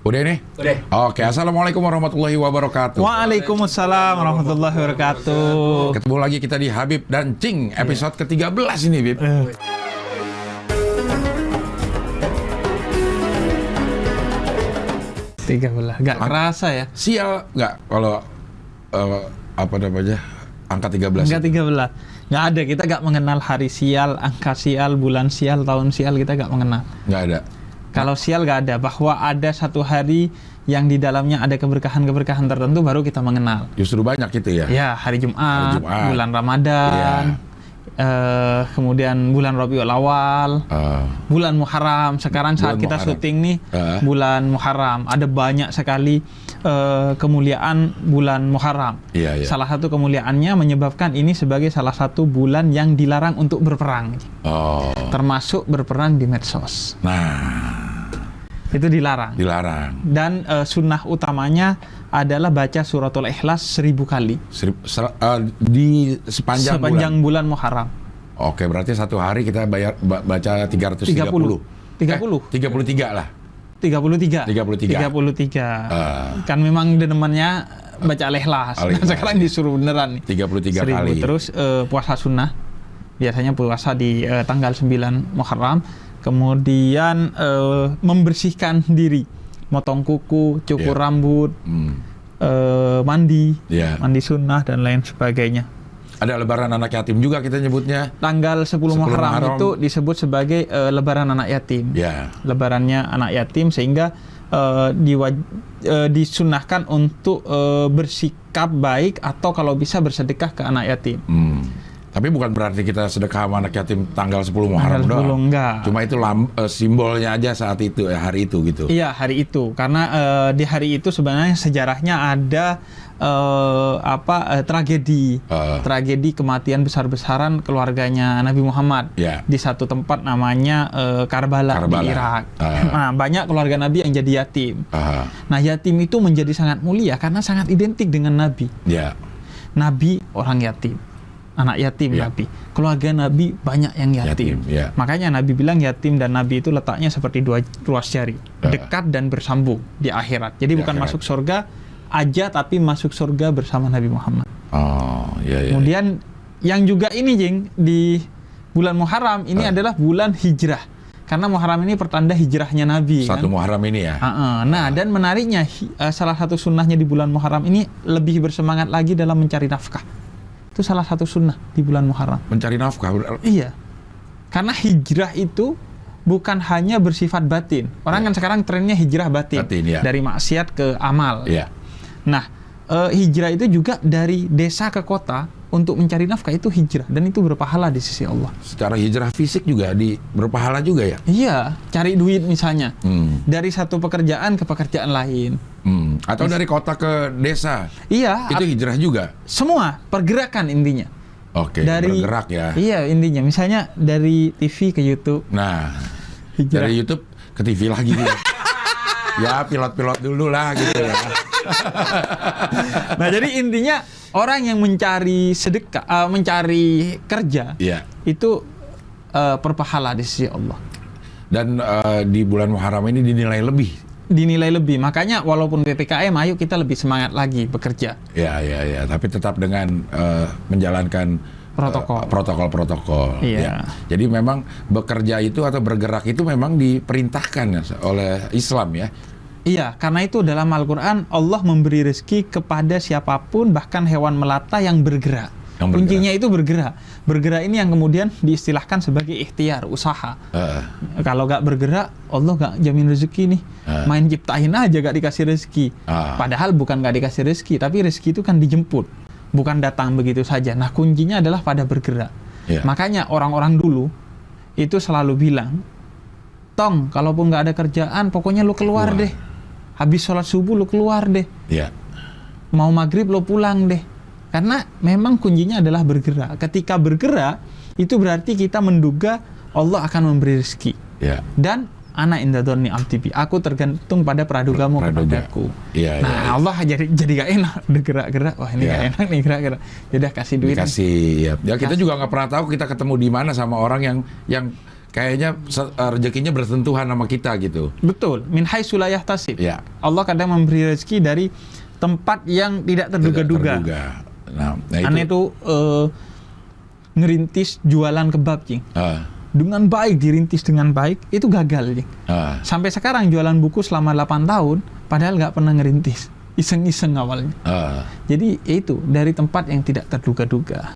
Udah nih? Udah. Oke, assalamualaikum warahmatullahi wabarakatuh. Waalaikumsalam warahmatullahi wabarakatuh. Ketemu lagi kita di Habib dan Cing, episode ke-13 ini, Bib. 13, gak kerasa ya? Sial nggak kalau apa namanya angka 13? Enggak 13. Nggak ada, kita gak mengenal hari sial, angka sial, bulan sial, tahun sial, kita gak mengenal. Nggak ada. Kalau sial gak ada, bahwa ada satu hari yang di dalamnya ada keberkahan-keberkahan tertentu baru kita mengenal. Justru banyak gitu ya? Ya, hari Jumat, bulan Ramadan, kemudian bulan Rabiul Awal, bulan Muharram. Sekarang saat kita syuting nih, bulan Muharram. Ada banyak sekali kemuliaan bulan Muharram. Salah satu kemuliaannya menyebabkan ini sebagai salah satu bulan yang dilarang untuk berperang. Termasuk berperang di medsos. Itu dilarang. Dan sunnah utamanya adalah baca suratul Ikhlas 1000 kali. Di sepanjang bulan Muharram. Oke, berarti satu hari kita baca 330. 33 lah. 33. Kan memang denemannya baca Al-Ikhlas. Nah, sekarang disuruh beneran nih. 33 kali. Terus puasa sunnah. Biasanya puasa di tanggal 9 Muharram. Kemudian membersihkan diri, motong kuku, cukur rambut, mandi sunnah dan lain sebagainya. Ada lebaran anak yatim juga kita nyebutnya. Tanggal 10 Muharram itu disebut sebagai lebaran anak yatim. Lebarannya anak yatim, sehingga disunnahkan untuk bersikap baik atau kalau bisa bersedekah ke anak yatim. Tapi bukan berarti kita sedekah sama anak yatim tanggal 10 Muharram doang. Enggak. Cuma itu simbolnya aja saat itu, hari itu gitu. Iya, hari itu. Karena di hari itu sebenarnya sejarahnya ada tragedi kematian besar-besaran keluarganya Nabi Muhammad di satu tempat namanya Karbala di Irak. Nah, banyak keluarga Nabi yang jadi yatim. Nah, yatim itu menjadi sangat mulia karena sangat identik dengan Nabi. Nabi orang yatim, anak yatim Nabi. Keluarga Nabi banyak yang yatim. Makanya Nabi bilang yatim dan Nabi itu letaknya seperti dua ruas jari, dekat dan bersambung di akhirat. Jadi bukan masuk surga aja, tapi masuk surga bersama Nabi Muhammad. Kemudian yang juga ini, Jing, di bulan Muharram ini adalah bulan hijrah. Karena Muharram ini pertanda hijrahnya Nabi. Satu Muharram ini ya. Nah, dan menariknya salah satu sunnahnya di bulan Muharram ini lebih bersemangat lagi dalam mencari nafkah. Itu salah satu sunnah di bulan Muharram. Mencari nafkah? Iya. Karena hijrah itu bukan hanya bersifat batin. Orang kan sekarang trennya hijrah batin. Dari maksiat ke amal. Nah, hijrah itu juga dari desa ke kota untuk mencari nafkah, itu hijrah. Dan itu berpahala di sisi Allah. Secara hijrah fisik juga berpahala juga ya? Iya, cari duit misalnya. Dari satu pekerjaan ke pekerjaan lain. Atau dari kota ke desa. Iya. Itu hijrah juga? Semua, pergerakan intinya. Oke, bergerak ya. Iya, intinya. Misalnya dari TV ke YouTube. Nah, hijrah. Dari YouTube ke TV lagi gitu. Ya, pilot-pilot dulu lah gitu ya. Nah, jadi intinya orang yang mencari sedekah, mencari kerja, itu berpahala di sisi Allah. Dan di bulan Muharram ini dinilai lebih. Makanya walaupun PPKM, ayo kita lebih semangat lagi bekerja. Ya. Tapi tetap dengan menjalankan protokol. Jadi memang bekerja itu atau bergerak itu memang diperintahkan oleh Islam ya. Iya, karena itu dalam Al-Quran Allah memberi rezeki kepada siapapun, bahkan hewan melata yang bergerak. Kuncinya itu bergerak. Bergerak ini yang kemudian diistilahkan sebagai ikhtiar, usaha. Kalau gak bergerak, Allah gak jamin rezeki nih. Main ciptain aja gak dikasih rezeki. Padahal bukan gak dikasih rezeki, tapi rezeki itu kan dijemput, bukan datang begitu saja. Nah, kuncinya adalah pada bergerak. Makanya orang-orang dulu itu selalu bilang, Tong, kalaupun gak ada kerjaan, pokoknya lu keluar deh. Habis sholat subuh lu keluar deh. Mau maghrib lu pulang deh. Karena memang kuncinya adalah bergerak. Ketika bergerak, itu berarti kita menduga Allah akan memberi rezeki. Dan ana inda dzanni abdi bi, aku tergantung pada pradugamu kepadaku. Nah, Allah jadi gak enak gerak-gerak. Wah, ini gak enak nih gerak-gerak. Yaudah kasih duit. Ya, kita juga nggak pernah tahu kita ketemu di mana sama orang yang kayaknya rezekinya bersentuhan sama kita gitu. Betul, min haitsu la yahtasib. Ya. Allah kadang memberi rezeki dari tempat yang tidak terduga-duga. Nah Aneh itu ngerintis jualan kebab, Cing. Dengan baik, dirintis dengan baik, itu gagal, Cing. Sampai sekarang jualan buku selama 8 tahun, padahal nggak pernah ngerintis. Iseng-iseng awalnya. Jadi itu dari tempat yang tidak terduga-duga.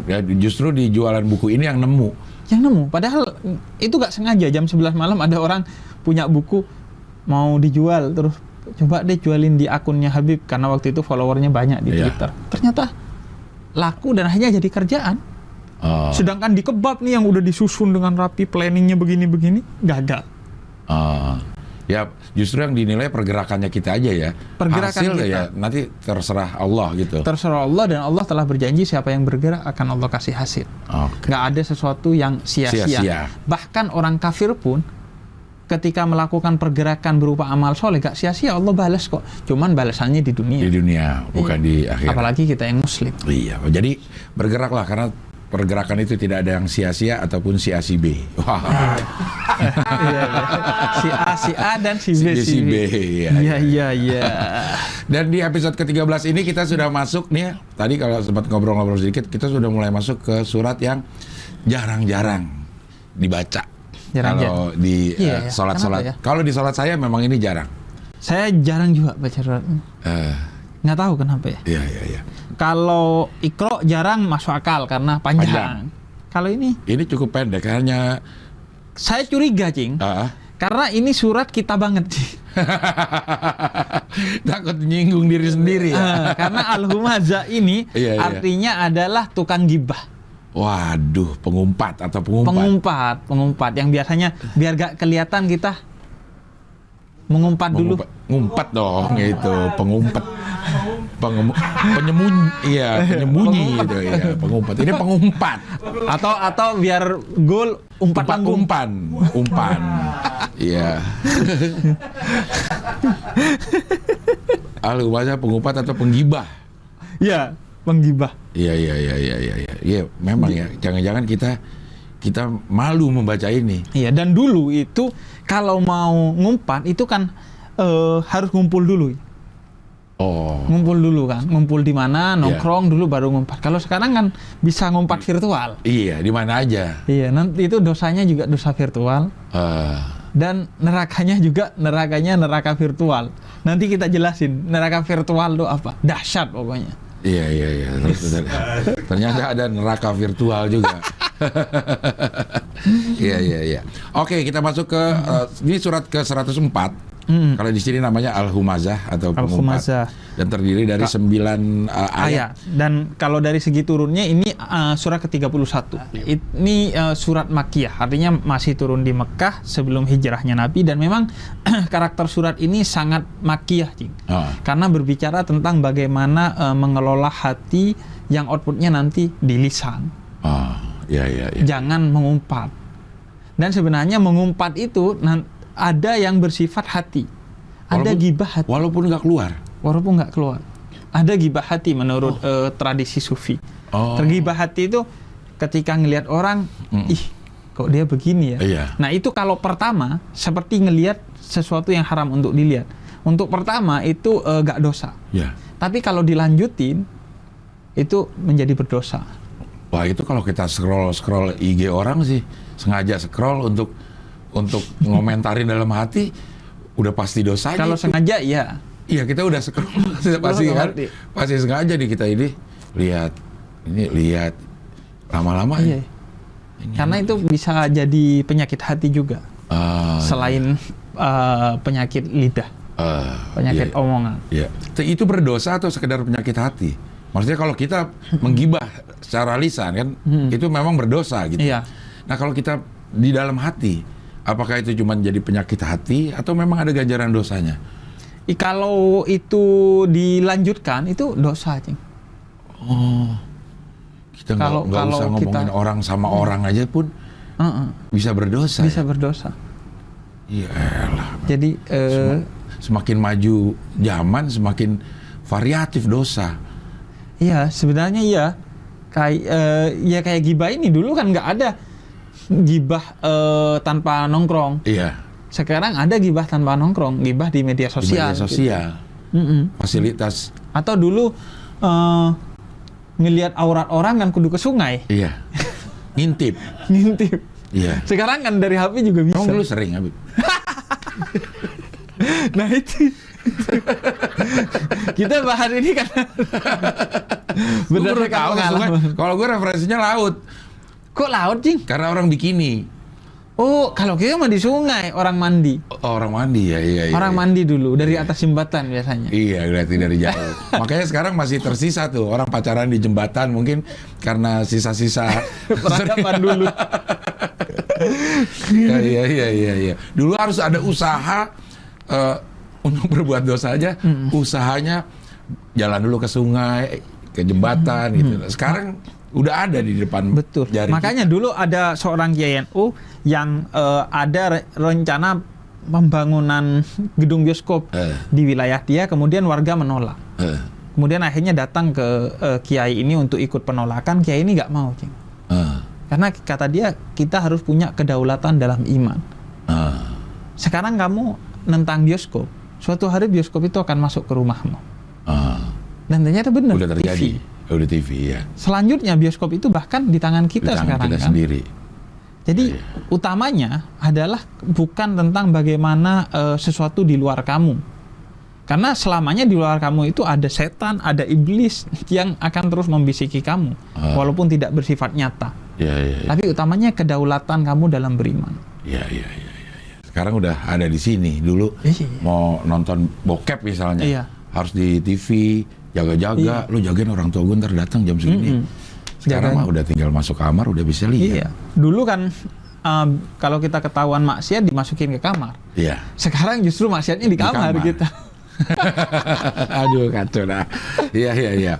Ya, justru di jualan buku ini yang nemu. Padahal itu nggak sengaja. Jam 11 malam ada orang punya buku mau dijual, terus coba deh jualin di akunnya Habib karena waktu itu followernya banyak di Twitter. Ternyata laku dan akhirnya jadi kerjaan. Sedangkan di kebab nih yang udah disusun dengan rapi, planningnya begini-begini, gagal. Ya justru yang dinilai pergerakannya kita aja ya. Pergerakan hasil kita. Ya nanti terserah Allah gitu. Terserah Allah, dan Allah telah berjanji siapa yang bergerak akan Allah kasih hasil. Nggak ada sesuatu yang sia-sia. Bahkan orang kafir pun ketika melakukan pergerakan berupa amal soleh gak sia-sia, Allah balas kok. Cuman balasannya di dunia. Di dunia, bukan di akhirat. Apalagi kita yang muslim. Iya, jadi bergeraklah karena pergerakan itu tidak ada yang sia-sia ataupun si A si B. Wah. Si A dan si B. Si B. Iya. Dan di episode ke-13 ini kita sudah masuk nih. Tadi kalau sempat ngobrol-ngobrol sedikit, kita sudah mulai masuk ke surat yang jarang-jarang dibaca. Kalau di sholat-sholat. Ya? Kalau di sholat saya memang ini jarang. Saya jarang juga baca surat. Nggak tahu kenapa ya. Iya. Kalau Iqra jarang masuk akal karena panjang. Kalau ini cukup pendek, hanya saya curiga, Cing. Karena ini surat kita banget, Cing. Takut nyinggung diri sendiri ya. Karena Al-Humazah ini artinya adalah tukang gibah. Waduh, pengumpat atau pengumpat. Pengumpat yang biasanya biar gak kelihatan kita mengumpat dulu. Ngumpat dong itu, pengumpat. Penyembunyi gitu ya, pengumpat. Ini pengumpat. Atau biar gol umpan. Iya. Al-Humazah pengumpat atau penggibah? Iya, penggibah. Iya. Iya, memang ya. Jangan-jangan kita malu membaca ini. Iya, dan dulu itu kalau mau ngumpat itu kan harus ngumpul dulu. Ngumpul dulu kan, ngumpul di mana, nongkrong dulu baru ngumpat. Kalau sekarang kan bisa ngumpat virtual. Iya, di mana aja. Iya, nanti itu dosanya juga dosa virtual. Dan nerakanya juga neraka virtual. Nanti kita jelasin neraka virtual itu apa. Dahsyat pokoknya. Iya. Ternyata ada neraka virtual juga. Iya. Oke, kita masuk ke ini surat ke 104. Kalau di sini namanya Al-Humazah atau pengumpat. Dan terdiri dari 9 ayat. Dan kalau dari segi turunnya ini surat ke-31. Ini surat Makkiyah, artinya masih turun di Mekah sebelum hijrahnya Nabi, dan memang karakter surat ini sangat Makkiyah, Cing. Karena berbicara tentang bagaimana mengelola hati yang outputnya nanti di lisan. Iya. Jangan mengumpat. Dan sebenarnya mengumpat itu ada yang bersifat hati, ada gibah hati. Walaupun nggak keluar. Ada gibah hati menurut tradisi Sufi. Tergibah hati itu ketika ngelihat orang, kok dia begini ya. Iya. Nah itu kalau pertama seperti ngelihat sesuatu yang haram untuk dilihat. Untuk pertama itu nggak dosa. Iya. Tapi kalau dilanjutin itu menjadi berdosa. Wah, itu kalau kita scroll IG orang sih, sengaja scroll untuk ngomentarin dalam hati, udah pasti dosanya. Kalau sengaja iya. Iya, kita udah scroll pasti sengaja di kita ini lihat lama-lama. Iya. Karena itu bisa jadi penyakit hati juga. Selain penyakit lidah, penyakit omongan. Iya. Itu berdosa atau sekedar penyakit hati? Maksudnya kalau kita menggibah secara lisan kan, itu memang berdosa gitu. Iya. Nah kalau kita di dalam hati, apakah itu cuma jadi penyakit hati atau memang ada ganjaran dosanya? Kalau itu dilanjutkan itu dosa, Cing. Kita nggak usah ngomongin orang sama orang aja pun bisa berdosa. Bisa berdosa. Iya lah. Jadi semakin maju zaman semakin variatif dosa. Iya, sebenarnya iya. Kayak gibah ini dulu kan nggak ada gibah tanpa nongkrong. Iya. Sekarang ada gibah tanpa nongkrong, gibah di media sosial. Di media sosial. Gitu. Fasilitas. Atau dulu ngelihat aurat orang kan kudu ke sungai. Iya. Ngintip. Ngintip. Iya. Sekarang kan dari HP juga bisa. Kamu dulu sering, Habib. Nah itu. Kita bahas ini kan berdasarkan pengalaman. Kalau gue referensinya laut. Kok laut, Cing? Karena orang bikini. Oh, kalau kita mah di sungai, orang mandi. Oh, orang mandi ya, iya. Orang mandi dulu dari atas jembatan biasanya. Iya, ngeliatin dari jauh. Makanya sekarang masih tersisa tuh orang pacaran di jembatan mungkin karena sisa-sisa peradaban dulu. Iya. Dulu harus ada usaha untuk berbuat dosa aja, usahanya jalan dulu ke sungai, ke jembatan gitu. Sekarang udah ada di depan. Betul. Jari makanya kita. Dulu ada seorang Kiai NU yang ada rencana pembangunan gedung bioskop di wilayah dia, kemudian warga menolak. Kemudian akhirnya datang ke Kiai ini untuk ikut penolakan. Kiai ini nggak mau, Cing. Karena kata dia kita harus punya kedaulatan dalam iman. Sekarang kamu nentang bioskop, suatu hari bioskop itu akan masuk ke rumahmu. Dan ternyata benar. Udah terjadi. Udah TV ya. Selanjutnya bioskop itu bahkan di tangan kita sekarang kita kan. Sendiri. Jadi utamanya adalah bukan tentang bagaimana sesuatu di luar kamu. Karena selamanya di luar kamu itu ada setan, ada iblis yang akan terus membisiki kamu walaupun tidak bersifat nyata. Ya. Tapi utamanya kedaulatan kamu dalam beriman. Iya. Sekarang udah ada di sini. Dulu mau nonton bokep misalnya, harus di TV, jaga-jaga, lu jagain orang tua gue ntar datang jam segini. Sekarang mah udah tinggal masuk kamar, udah bisa lihat. Iya. Dulu kan kalau kita ketahuan maksiat dimasukin ke kamar. Iya. Sekarang justru maksiatnya di kamar kita. Aduh kacau dah. Iya.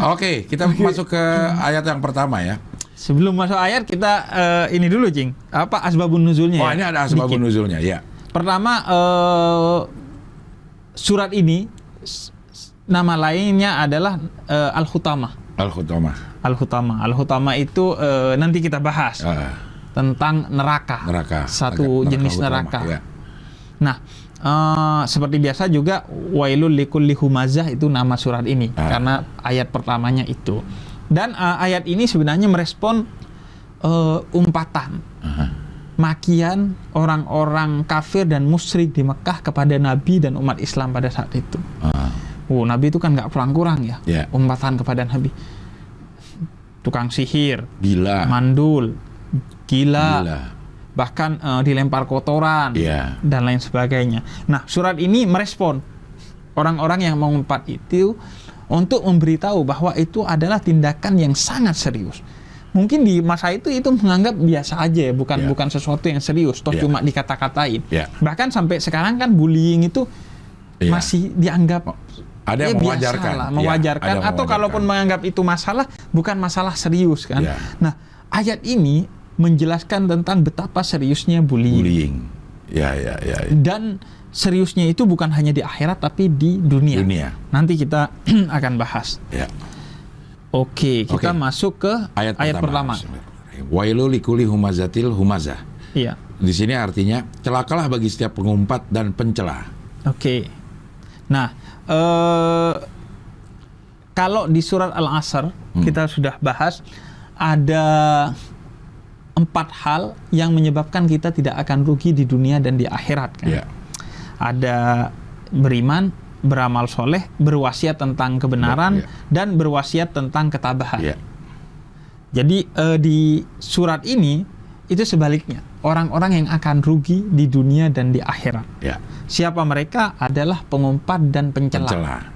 Oke, kita masuk ke ayat yang pertama ya. Sebelum masuk ayat kita ini dulu, Cing. Apa asbabun nuzulnya? Oh, ini ada asbabun nuzulnya, ya. Pertama surat ini nama lainnya adalah Al-Hutamah. Al-Hutamah itu nanti kita bahas tentang neraka. Satu jenis neraka. Ya. Nah, seperti biasa juga wailul likulli humazah itu nama surat ini karena ayat pertamanya itu. Dan ayat ini sebenarnya merespon umpatan, makian orang-orang kafir dan musyrik di Mekah kepada Nabi dan umat Islam pada saat itu. Nabi itu kan nggak kurang-kurang ya, umpatan kepada Nabi. Tukang sihir, gila, mandul, gila. Bahkan dilempar kotoran dan lain sebagainya. Nah, surat ini merespon orang-orang yang mengumpat itu untuk memberitahu bahwa itu adalah tindakan yang sangat serius. Mungkin di masa itu menganggap biasa aja ya, bukan sesuatu yang serius, toh cuma dikata-katain. Bahkan sampai sekarang kan bullying itu masih dianggap ada yang mewajarkan atau kalaupun menganggap itu masalah, bukan masalah serius kan. Nah, ayat ini menjelaskan tentang betapa seriusnya bullying. Ya. Dan seriusnya itu bukan hanya di akhirat tapi di dunia. Nanti kita akan bahas. Oke, kita masuk ke ayat pertama. Wailul likulli humazatil humazah. Iya. Di sini artinya celakalah bagi setiap pengumpat dan pencela. Oke. Nah, kalau di surat Al-Asr kita sudah bahas ada 4 hal yang menyebabkan kita tidak akan rugi di dunia dan di akhirat kan. Ada beriman, beramal soleh, berwasiat tentang kebenaran, dan berwasiat tentang ketabahan. Jadi di surat ini itu sebaliknya, orang-orang yang akan rugi di dunia dan di akhirat. Siapa mereka? Adalah pengumpat dan pencela.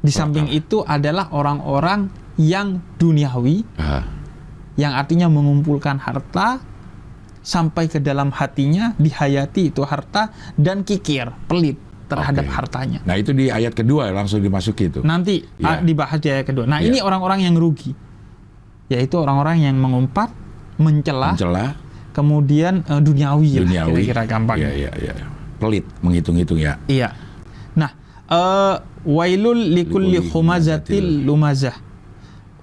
Di samping itu adalah orang-orang yang duniawi, yang artinya mengumpulkan harta sampai ke dalam hatinya, dihayati itu harta, dan kikir, pelit terhadap hartanya. Nah itu di ayat kedua langsung dimasuki itu. Nanti dibahas di ayat kedua. Nah ini orang-orang yang rugi, yaitu orang-orang yang mengumpat, mencela, kemudian duniawi. Kira-kira gampang. Pelit, menghitung-hitung ya. Iya. Nah, wailul likulli humazatil lumazah.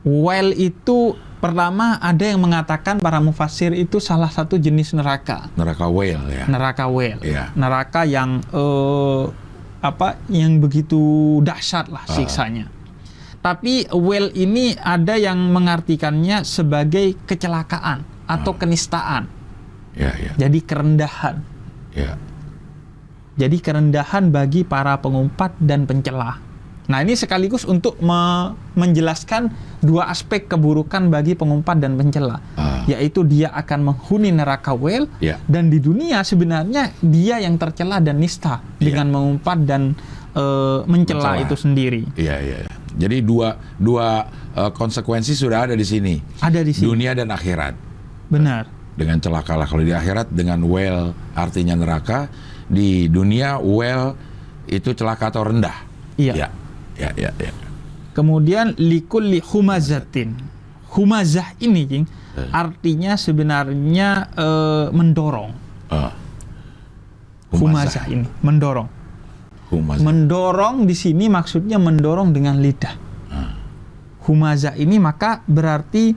Wail itu Pertama, ada yang mengatakan para mufassir itu salah satu jenis neraka. Neraka whale ya. Neraka whale. Iya. Neraka yang yang begitu dahsyat lah siksanya. Tapi whale ini ada yang mengartikannya sebagai kecelakaan atau kenistaan. Ya, ya. Jadi kerendahan. Ya. Jadi kerendahan bagi para pengumpat dan pencela. Nah, ini sekaligus untuk menjelaskan dua aspek keburukan bagi pengumpat dan pencela, yaitu dia akan menghuni neraka whale, dan di dunia sebenarnya dia yang tercela dan nista dengan mengumpat dan mencela itu sendiri. Iya, iya. Jadi dua konsekuensi sudah ada di sini. Ada di sini. Dunia dan akhirat. Benar. Dengan celakalah kalau di akhirat, dengan whale artinya neraka. Di dunia whale itu celaka atau rendah. Iya. Ya. Kemudian likulli humazatin. Humazah ini, artinya sebenarnya mendorong. Humazah ini mendorong. Mendorong di sini maksudnya mendorong dengan lidah. Humazah ini maka berarti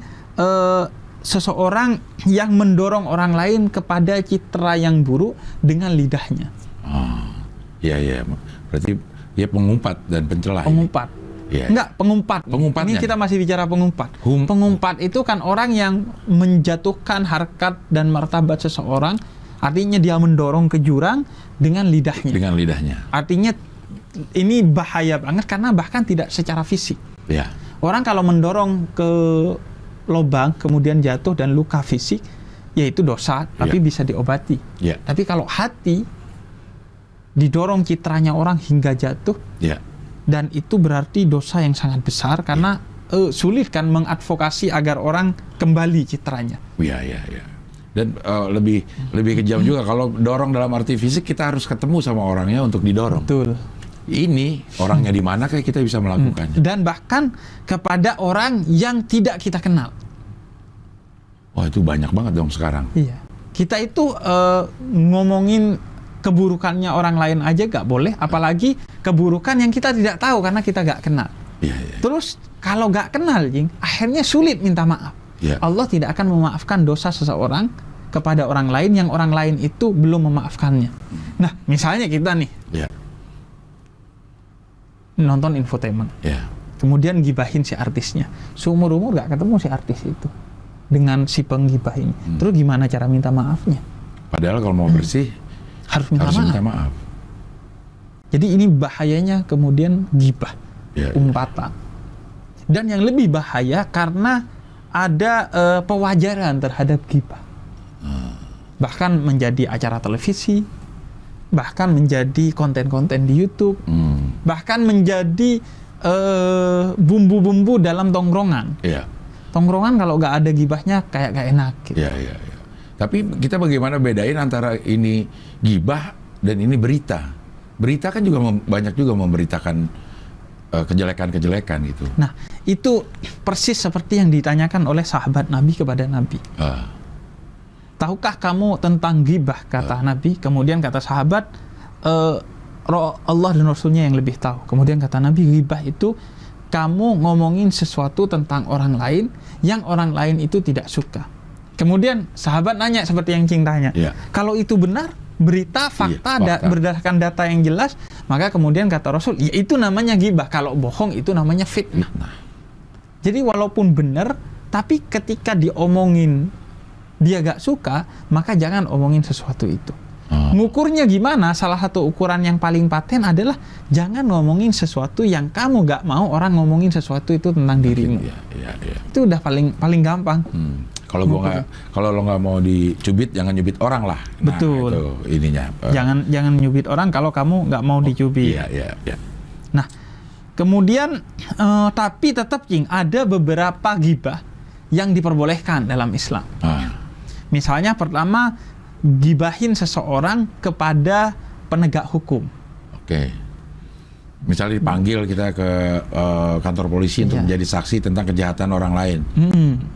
seseorang yang mendorong orang lain kepada citra yang buruk dengan lidahnya. Iya. Berarti dia pengumpat dan pencela. Pengumpat. Ya. Enggak, pengumpat. Ini kita masih bicara pengumpat. Pengumpat itu kan orang yang menjatuhkan harkat dan martabat seseorang, artinya dia mendorong ke jurang dengan lidahnya. Dengan lidahnya. Artinya ini bahaya banget karena bahkan tidak secara fisik. Ya. Orang kalau mendorong ke lubang kemudian jatuh dan luka fisik, yaitu dosa, tapi bisa diobati. Ya. Tapi kalau hati didorong citranya orang hingga jatuh, dan itu berarti dosa yang sangat besar karena sulit kan mengadvokasi agar orang kembali citranya. Iya. Dan lebih kejam juga kalau dorong dalam arti fisik, kita harus ketemu sama orangnya untuk didorong. Betul. Ini orangnya di mana kayak kita bisa melakukannya. Dan bahkan kepada orang yang tidak kita kenal. Wah, itu banyak banget dong sekarang. Iya. Kita itu ngomongin keburukannya orang lain aja gak boleh, apalagi keburukan yang kita tidak tahu karena kita gak kenal. Terus kalau gak kenal, akhirnya sulit minta maaf. Allah tidak akan memaafkan dosa seseorang kepada orang lain yang orang lain itu belum memaafkannya. Nah, misalnya kita nih nonton infotainment, kemudian gibahin si artisnya, seumur-umur gak ketemu si artis itu dengan si penggibah ini. Terus gimana cara minta maafnya? Padahal kalau mau bersih harus minta maaf. Jadi ini bahayanya kemudian gibah, umpatan. Dan yang lebih bahaya karena ada pewajaran terhadap gibah. Bahkan menjadi acara televisi, bahkan menjadi konten-konten di YouTube, bahkan menjadi bumbu-bumbu dalam tongkrongan. Tongkrongan kalau nggak ada gibahnya kayak gak enak. Gitu. Tapi kita bagaimana bedain antara ini gibah dan ini berita? Berita kan juga banyak juga memberitakan kejelekan-kejelekan gitu. Nah, itu persis seperti yang ditanyakan oleh sahabat Nabi kepada Nabi. Tahukah kamu tentang gibah, kata Nabi. Kemudian kata sahabat, Allah dan Rasulnya yang lebih tahu. Kemudian kata Nabi, gibah itu kamu ngomongin sesuatu tentang orang lain yang orang lain itu tidak suka. Kemudian sahabat nanya seperti yang Cing tanya, kalau itu benar, berita, fakta, berdasarkan data yang jelas, maka kemudian kata Rasul, ya itu namanya gibah. Kalau bohong itu namanya fitnah. Jadi walaupun benar, tapi ketika diomongin dia gak suka, maka jangan omongin sesuatu itu. Ngukurnya gimana? Salah satu ukuran yang paling paten adalah jangan ngomongin sesuatu yang kamu gak mau orang ngomongin sesuatu itu tentang dirimu. Itu udah paling gampang. Kalau lo nggak mau dicubit, jangan nyubit orang lah. Nah, betul. Itu ininya. Jangan nyubit orang kalau kamu nggak mau dicubit. Iya. Nah, kemudian tapi tetap ada beberapa gibah yang diperbolehkan dalam Islam. Misalnya pertama, gibahin seseorang kepada penegak hukum. Misalnya dipanggil kita ke kantor polisi untuk menjadi saksi tentang kejahatan orang lain.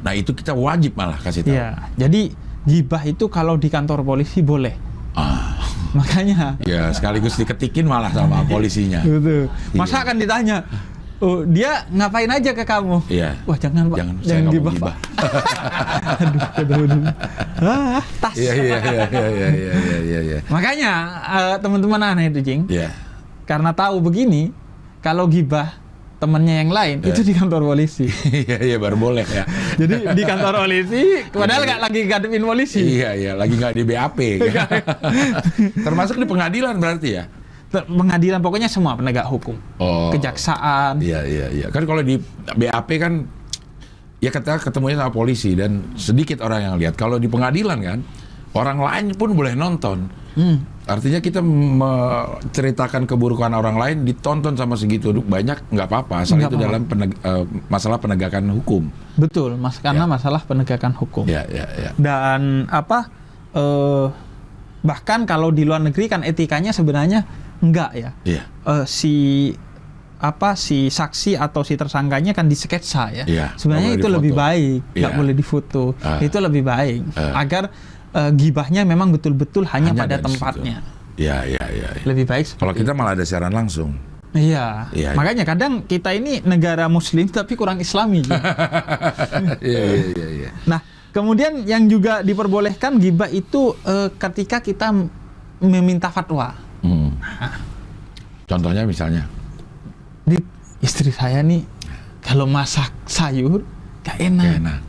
Nah itu kita wajib malah kasih tahu. Jadi gibah itu kalau di kantor polisi boleh. Makanya. Ya sekaligus diketikin malah sama polisinya. Betul. Masa akan ditanya, Oh, dia ngapain aja ke kamu? Iya. Wah, jangan Pak, Jangan, saya jangan nggak mau gibah gibah. Pak. Aduh. Tas. Iya. Makanya teman-teman aneh itu, Jing. Iya. Karena tahu begini, kalau gibah temannya yang lain itu di kantor polisi. Iya, baru boleh ya. Jadi di kantor polisi, padahal nggak lagi ngadepin polisi. Iya, lagi nggak di BAP. Kan? Termasuk di pengadilan berarti ya? Pengadilan, pokoknya semua penegak hukum. Kejaksaan. Iya. Kan kalau di BAP kan, ya kita ketemunya sama polisi dan sedikit orang yang lihat. Kalau di pengadilan kan, orang lain pun boleh nonton. Artinya kita menceritakan keburukan orang lain ditonton sama segitu banyak, nggak apa-apa. Asal itu dalam masalah penegakan hukum. Betul, karena masalah penegakan hukum. Iya. Dan bahkan kalau di luar negeri kan etikanya sebenarnya enggak ya. Iya. Si saksi atau si tersangkanya kan disketsa ya. Iya, Sebenarnya itu lebih baik, nggak Iya. boleh difoto. Itu lebih baik agar gibahnya memang betul-betul hanya pada tempatnya. Iya. Lebih baik. Kalau kita malah ada siaran langsung. Iya. Makanya kadang kita ini negara muslim tapi kurang islami. Iya. Nah, kemudian yang juga diperbolehkan gibah itu ketika kita meminta fatwa. Contohnya misalnya, Istri saya nih kalau masak sayur gak enak.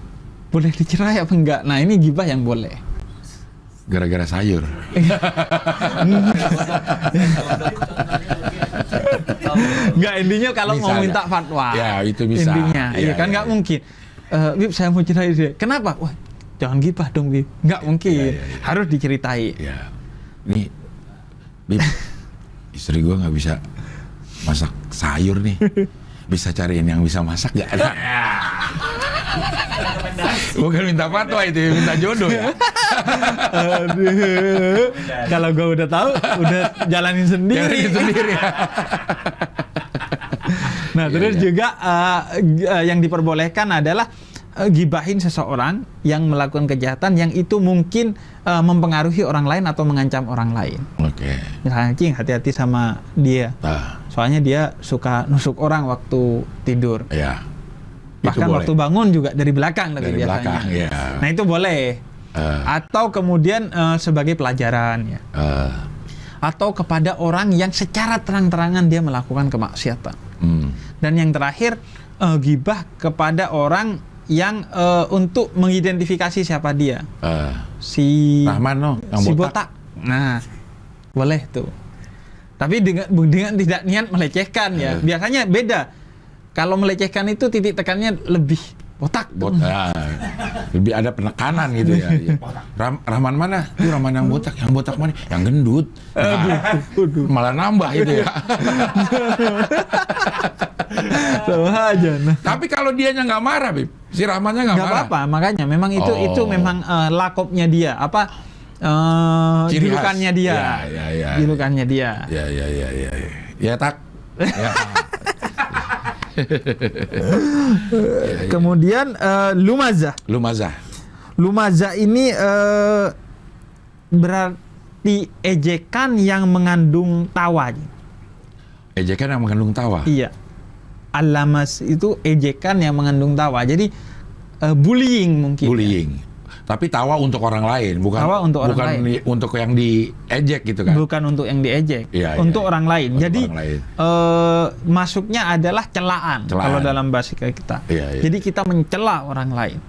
Boleh dicerai apa enggak? Nah, ini gibah yang boleh. Gara-gara sayur. Enggak, intinya kalau mau Misalnya. minta fatwa. Ya, itu bisa. Intinya, Iya, kan nggak mungkin. Bib, saya mau cerai deh. Kenapa? Wah, jangan gibah dong, Bib. Nggak mungkin. Harus diceritai. Ya. Nih, Bib, istri gue nggak bisa masak sayur nih. Bisa cariin yang bisa masak nggak? Bukan minta fatwa itu, minta jodoh ya. Aduh. Kalau gue udah tahu, udah jalanin sendiri. Nah, terus juga yang diperbolehkan adalah gibahin seseorang yang melakukan kejahatan yang itu mungkin mempengaruhi orang lain atau mengancam orang lain. Oke. Misalnya, Cing, hati-hati sama dia. Soalnya dia suka nusuk orang waktu tidur. Ya. Bahkan waktu bangun juga dari belakang dari biasanya. belakang, ya. Nah, itu boleh. Atau kemudian sebagai pelajaran ya. Atau kepada orang yang secara terang-terangan dia melakukan kemaksiatan. Dan yang terakhir, gibah kepada orang yang untuk mengidentifikasi siapa dia. Si Rahman yang si botak. botak. Nah, boleh tuh. Tapi dengan tidak niat melecehkan ya. Biasanya beda. Kalau melecehkan itu titik tekannya lebih botak. Lebih ada penekanan gitu ya. Rahman mana? Itu Rahman yang botak. Yang botak mana? Yang gendut. Malah nambah itu ya. Sama aja. Nah. Tapi kalau dianya nggak marah, Bib. Si Rahmannya nggak marah. Nggak apa-apa. Makanya memang itu memang lakopnya dia. Julukannya dia. Julukannya dia. Ya tak. Ya. Kemudian Lumazah ini berarti ejekan yang mengandung tawa. Ejekan yang mengandung tawa. Iya. Alamas itu ejekan yang mengandung tawa. Jadi bullying mungkin. Bullying. Ya. Tapi tawa untuk orang lain, bukan untuk yang diejek gitu kan? Bukan untuk yang diejek, untuk orang lain. Jadi masuknya adalah celaan. Kalau dalam bahasa kita. Jadi kita mencela orang lain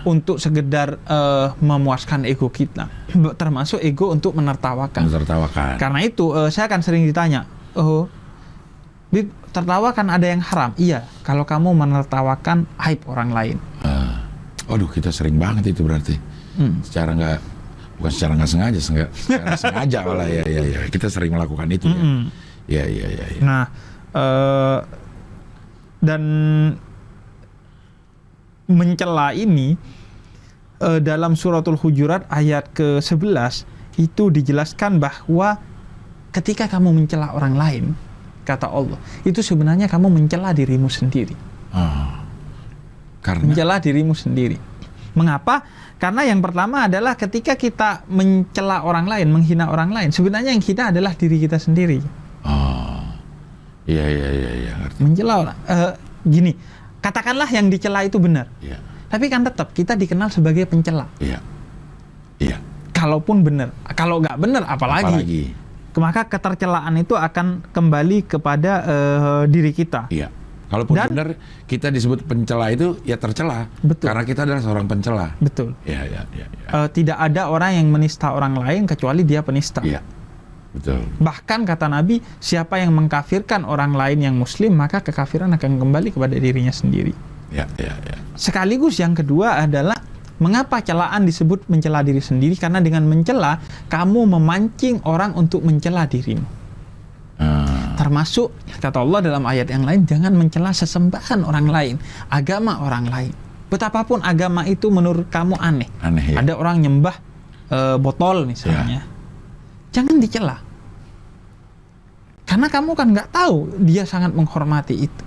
untuk sekedar memuaskan ego kita, termasuk ego untuk menertawakan. Karena itu saya akan sering ditanya, Bib, tertawa kan ada yang haram. Iya, kalau kamu menertawakan aib orang lain. Waduh, kita sering banget itu berarti. Bukan secara nggak sengaja, secara sengaja malah ya. Kita sering melakukan itu ya. Ya. Nah, dan mencela ini dalam suratul Hujurat ayat ke-11 itu dijelaskan bahwa ketika kamu mencela orang lain, kata Allah, itu sebenarnya kamu mencela dirimu sendiri. Mencela dirimu sendiri. Mengapa? Karena yang pertama adalah ketika kita mencela orang lain, menghina orang lain, sebenarnya yang hina adalah diri kita sendiri. Iya. Mencela gini, katakanlah yang dicela itu benar. Iya. Tapi kan tetap kita dikenal sebagai pencela. Iya. Kalaupun benar, kalau nggak benar apalagi. Maka ketercelaan itu akan kembali kepada diri kita. Iya. Kalaupun benar kita disebut pencela itu ya tercela. Betul. Karena kita adalah seorang pencela. Betul. Iya. Tidak ada orang yang menista orang lain kecuali dia penista. Iya. Betul. Bahkan kata Nabi, siapa yang mengkafirkan orang lain yang muslim, maka kekafiran akan kembali kepada dirinya sendiri. Iya. Sekaligus yang kedua adalah mengapa celaan disebut mencela diri sendiri? Karena dengan mencela, kamu memancing orang untuk mencela dirimu. Termasuk kata Allah dalam ayat yang lain, jangan mencela sesembahan orang lain, agama orang lain. Betapapun agama itu menurut kamu aneh. Ya? Ada orang nyembah botol misalnya. Jangan dicela. Karena kamu kan nggak tahu dia sangat menghormati itu.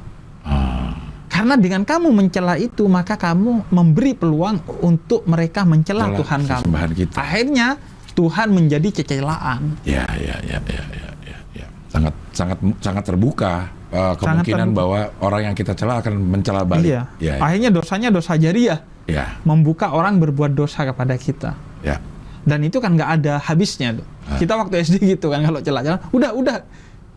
Karena dengan kamu mencela itu, maka kamu memberi peluang untuk mereka mencela Tuhan kamu. Kita. Akhirnya Tuhan menjadi cecelaan. Ya. Sangat terbuka kemungkinan bahwa orang yang kita cela akan mencela balik. Iya. Akhirnya dosanya dosa jariah. Ya. Membuka orang berbuat dosa kepada kita. Ya. Dan itu kan nggak ada habisnya tuh. Kita waktu SD gitu kan, kalau cela-cela, udah.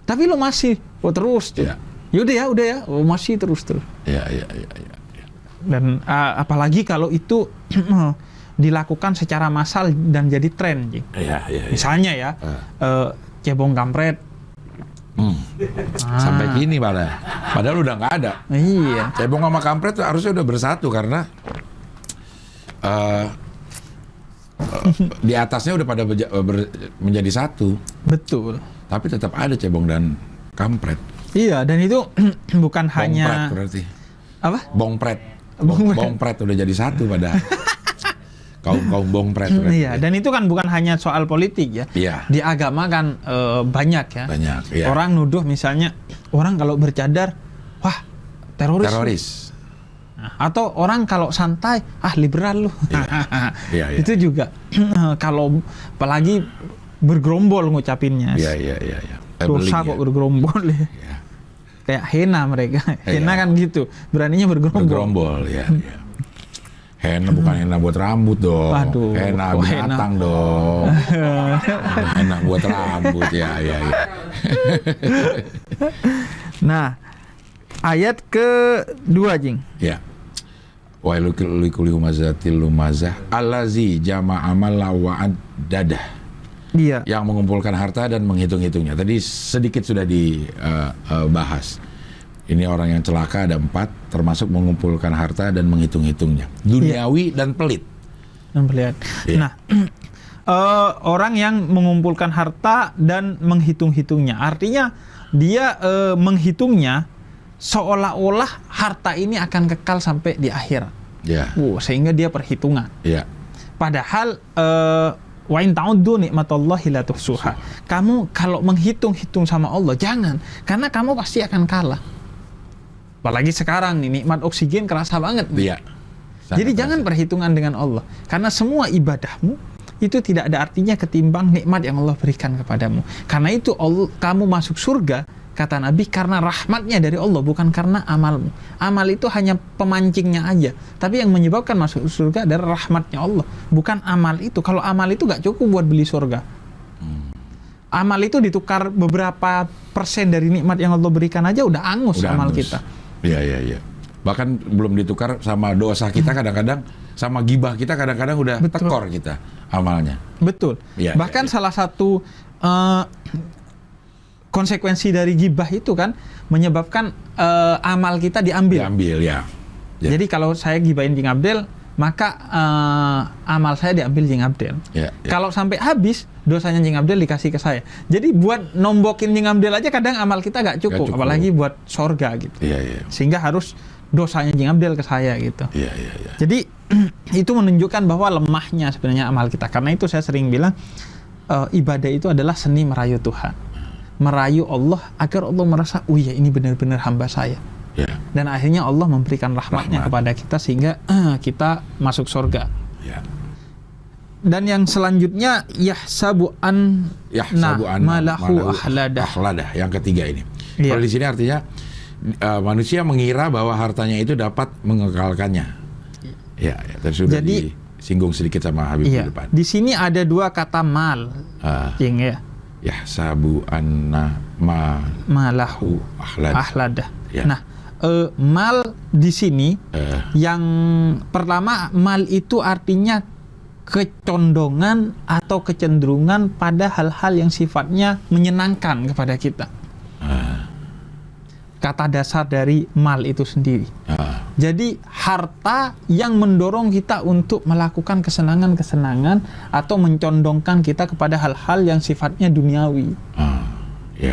Tapi lo masih, terus tuh. Ya. Udah ya, masih terus. Iya. Dan apalagi kalau itu dilakukan secara massal dan jadi tren. Iya. Misalnya ya, cebong kampret. Sampai kini padahal udah nggak ada. Iya. Cebong sama kampret harusnya udah bersatu karena di atasnya udah pada menjadi satu. Betul. Tapi tetap ada cebong dan kampret. Iya, dan itu bukan hanya bongpret berarti. Apa? Bongpret udah jadi satu pada kaum bongpret. Iya, dan itu kan bukan hanya soal politik ya. Iya. Di agama kan banyak ya. Banyak. Iya. Orang nuduh misalnya orang kalau bercadar, wah teroris. Atau orang kalau santai, liberal lu. Iya. Itu juga kalau apalagi bergerombol ngucapinnya. Iya. Dosa kok bergerombol ya. Kayak Hena mereka. Hena kan gitu, beraninya bergerombol. Ya. Hena bukan henna buat rambut dong. Aduh, henna binatang dong. Henna buat rambut ya. Nah, ayat kedua, Jing. Ya. Wa likulli humazatil lumazah allazi jama'a mala wa dadah. Iya. Yang mengumpulkan harta dan menghitung-hitungnya. Tadi sedikit sudah dibahas. Ini orang yang celaka ada 4, termasuk mengumpulkan harta dan menghitung-hitungnya. Duniawi dan pelit. Yeah. Nah, orang yang mengumpulkan harta dan menghitung-hitungnya. Artinya dia menghitungnya seolah-olah harta ini akan kekal sampai di akhir. Yeah. Sehingga dia perhitungan. Yeah. Padahal wa in ta'uddu nikmatallahi la tuhsuha. Kamu kalau menghitung-hitung sama Allah jangan, karena kamu pasti akan kalah. Apalagi sekarang nih nikmat oksigen kerasa banget. Iya. Jadi jangan perhitungan dengan Allah, karena semua ibadahmu itu tidak ada artinya ketimbang nikmat yang Allah berikan kepadamu. Karena itu kamu masuk surga, kata Nabi, karena rahmatnya dari Allah, bukan karena amalmu. Amal itu hanya pemancingnya aja, tapi yang menyebabkan masuk surga adalah rahmatnya Allah, bukan amal itu. Kalau amal itu gak cukup buat beli surga. Amal itu ditukar beberapa persen dari nikmat yang Allah berikan aja udah angus amal kita. Iya. Bahkan belum ditukar sama dosa kita kadang-kadang, sama gibah kita kadang-kadang udah tekor kita amalnya. Betul. Ya, bahkan salah satu konsekuensi dari gibah itu kan menyebabkan amal kita diambil. Ya. Jadi kalau saya gibahin Jing Abdel, maka amal saya diambil Jing Abdel. Ya. Kalau sampai habis, dosanya Jing Abdel dikasih ke saya. Jadi buat nombokin Jing Abdel aja kadang amal kita gak cukup. Apalagi buat sorga gitu. Iya. Sehingga harus dosanya Jing Abdel ke saya gitu. Iya. Jadi itu menunjukkan bahwa lemahnya sebenarnya amal kita. Karena itu saya sering bilang ibadah itu adalah seni merayu Tuhan, merayu Allah agar Allah merasa, oh ya ini benar-benar hamba saya. Ya. Dan akhirnya Allah memberikan rahmatnya kepada kita sehingga kita masuk surga. Ya. Dan yang selanjutnya yahsabu malahu akhladah. Yang ketiga ini. Iya. Kalau di sini artinya manusia mengira bahwa hartanya itu dapat mengekalkannya. Ya, sudah disinggung sedikit sama Habib di depan. Di sini ada dua kata mal. Ya. Yahsabu malahu akhladah. Ya. Nah, mal di sini yang pertama, mal itu artinya kecondongan atau kecenderungan pada hal-hal yang sifatnya menyenangkan kepada kita. Kata dasar dari mal itu sendiri. Jadi harta yang mendorong kita untuk melakukan kesenangan-kesenangan atau mencondongkan kita kepada hal-hal yang sifatnya duniawi. Ya.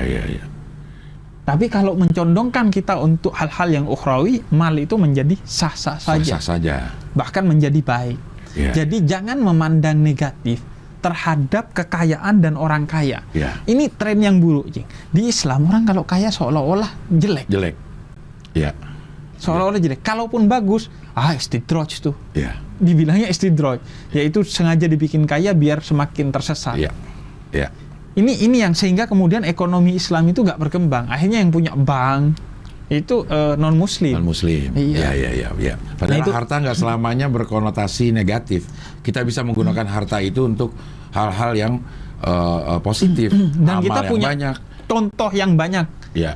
Tapi kalau mencondongkan kita untuk hal-hal yang ukhrawi, mal itu menjadi sah-sah saja. Sah-sah saja. Bahkan menjadi baik. Ya. Jadi jangan memandang negatif terhadap kekayaan dan orang kaya. Ya. Ini tren yang buruk, Cing. Di Islam orang kalau kaya seolah-olah jelek. Ya. Seolah-olah jelek. Kalaupun bagus, istidraj tuh. Ya. Dibilangnya istidraj, yaitu sengaja dibikin kaya biar semakin tersesat. Ya. Ini yang sehingga kemudian ekonomi Islam itu nggak berkembang. Akhirnya yang punya bank itu non Muslim. Iya. Padahal harta nggak selamanya berkonotasi negatif. Kita bisa menggunakan harta itu untuk hal-hal yang positif. Dan amal kita yang punya banyak. Contoh yang banyak. Ya.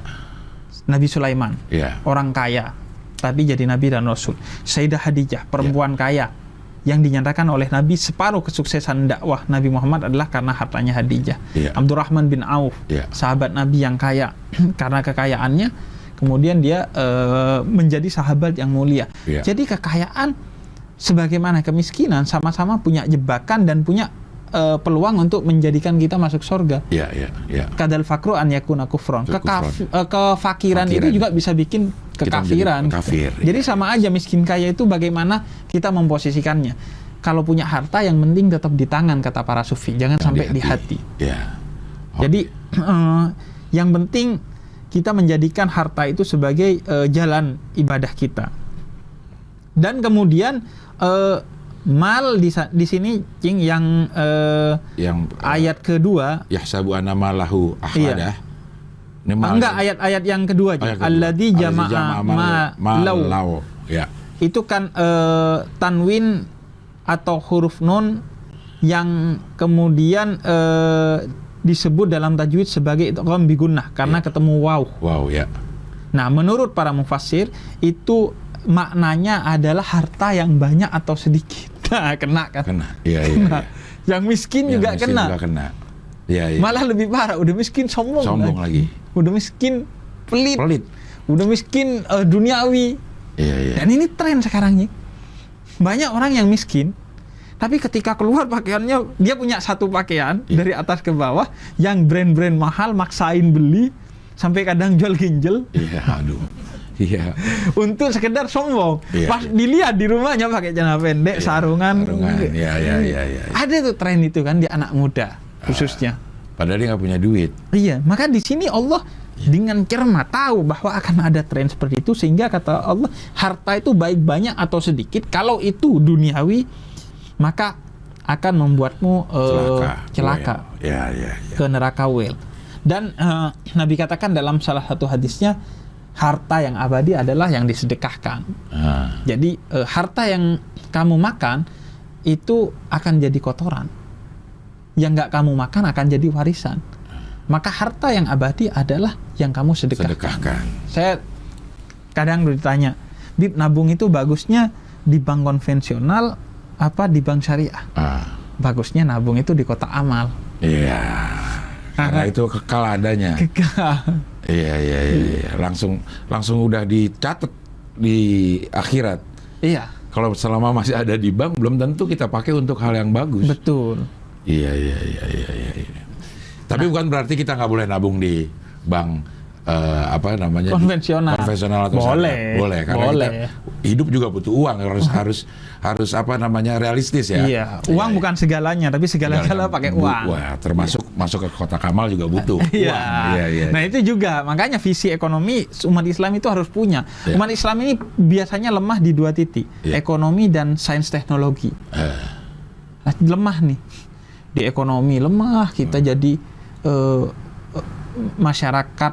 Nabi Sulaiman, orang kaya, tapi jadi Nabi dan Rasul. Sayyidah Khadijah, perempuan kaya, yang dinyatakan oleh Nabi separuh kesuksesan dakwah Nabi Muhammad adalah karena hartanya Khadijah. Abdurrahman bin Auf, sahabat Nabi yang kaya, karena kekayaannya kemudian dia menjadi sahabat yang mulia. Jadi kekayaan sebagaimana kemiskinan sama-sama punya jebakan dan punya peluang untuk menjadikan kita masuk surga. Kadal fakru an yakuna kufron. Kefakiran itu juga bisa bikin kekafiran. Jadi sama aja miskin kaya itu bagaimana kita memposisikannya. Kalau punya harta yang penting tetap di tangan, kata para sufi, jangan sampai di hati. Jadi yang penting kita menjadikan harta itu sebagai jalan ibadah kita. Dan kemudian mal di sini, Cing, yang ayat kedua, yahsabu anna malahu akhladah. Enggak, ayat yang kedua, alladzi jama'a malau. Itu kan tanwin atau huruf nun yang kemudian disebut dalam tajwid sebagai idgham bi gunnah karena ketemu waw. Nah, menurut para mufassir itu maknanya adalah harta yang banyak atau sedikit. Nah, kena kan? Kena. Yang miskin juga kena. Malah lebih parah, udah miskin sombong lagi. Udah miskin pelit. Udah miskin duniawi. Dan ini tren sekarang nih. Banyak orang yang miskin, tapi ketika keluar pakaiannya, dia punya satu pakaian dari atas ke bawah yang brand-brand mahal, maksain beli sampai kadang jual ginjal. Untuk sekedar sombong. Pas dilihat di rumahnya pakai celana pendek, sarungan. Ada tuh tren itu kan di anak muda khususnya. Padahal dia nggak punya duit. Maka di sini Allah dengan cermat tahu bahwa akan ada tren seperti itu, sehingga kata Allah, harta itu baik banyak atau sedikit, kalau itu duniawi maka akan membuatmu celaka ke neraka wel. Dan Nabi katakan dalam salah satu hadisnya, harta yang abadi adalah yang disedekahkan. Jadi harta yang kamu makan itu akan jadi kotoran, yang nggak kamu makan akan jadi warisan. Maka harta yang abadi adalah yang kamu sedekahkan. Saya kadang ditanya, Bib, nabung itu bagusnya di bank konvensional apa di bank syariah? Bagusnya nabung itu di kotak amal. Karena itu kekal adanya. Langsung udah dicatat di akhirat. Kalau selama masih ada di bank, belum tentu kita pakai untuk hal yang bagus. Betul. Tapi bukan berarti kita nggak boleh nabung di bank konvensional atau boleh karena kita hidup juga butuh uang, harus realistis ya. Uang bukan segalanya, tapi segala-gala pakai uang. Termasuk masuk ke kotak amal juga butuh uang. Nah, itu juga makanya visi ekonomi umat Islam itu harus punya. Umat Islam ini biasanya lemah di dua titik, ekonomi dan sains teknologi. lemah nih di ekonomi, lemah kita jadi masyarakat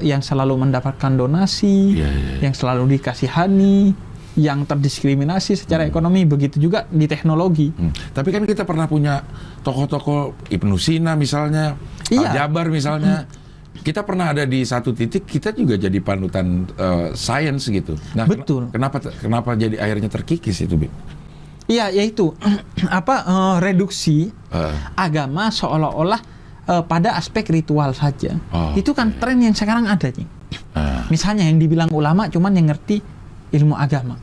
yang selalu mendapatkan donasi, yang selalu dikasihani, yang terdiskriminasi secara ekonomi. Begitu juga di teknologi. Tapi kan kita pernah punya tokoh-tokoh Ibnu Sina misalnya, Al-Jabar misalnya. Kita pernah ada di satu titik, kita juga jadi panutan sains gitu. Nah, betul. Kenapa jadi akhirnya terkikis itu, Bib? Iya, yaitu reduksi agama seolah-olah pada aspek ritual saja. Itu kan tren yang sekarang ada nih. Misalnya yang dibilang ulama cuman yang ngerti ilmu agama.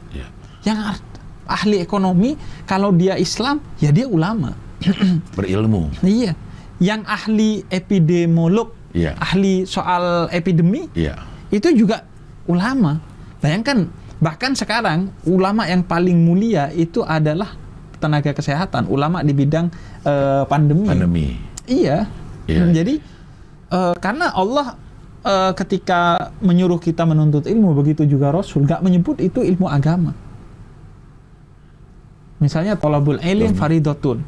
Yang ahli ekonomi kalau dia Islam ya dia ulama. Berilmu. Iya. Yang ahli epidemiolog, ahli soal epidemi, itu juga ulama. Bayangkan bahkan sekarang ulama yang paling mulia itu adalah tenaga kesehatan, ulama di bidang pandemi. Iya. Jadi karena Allah ketika menyuruh kita menuntut ilmu, begitu juga Rasul nggak menyebut itu ilmu agama. Misalnya thalabul ilm faridatun.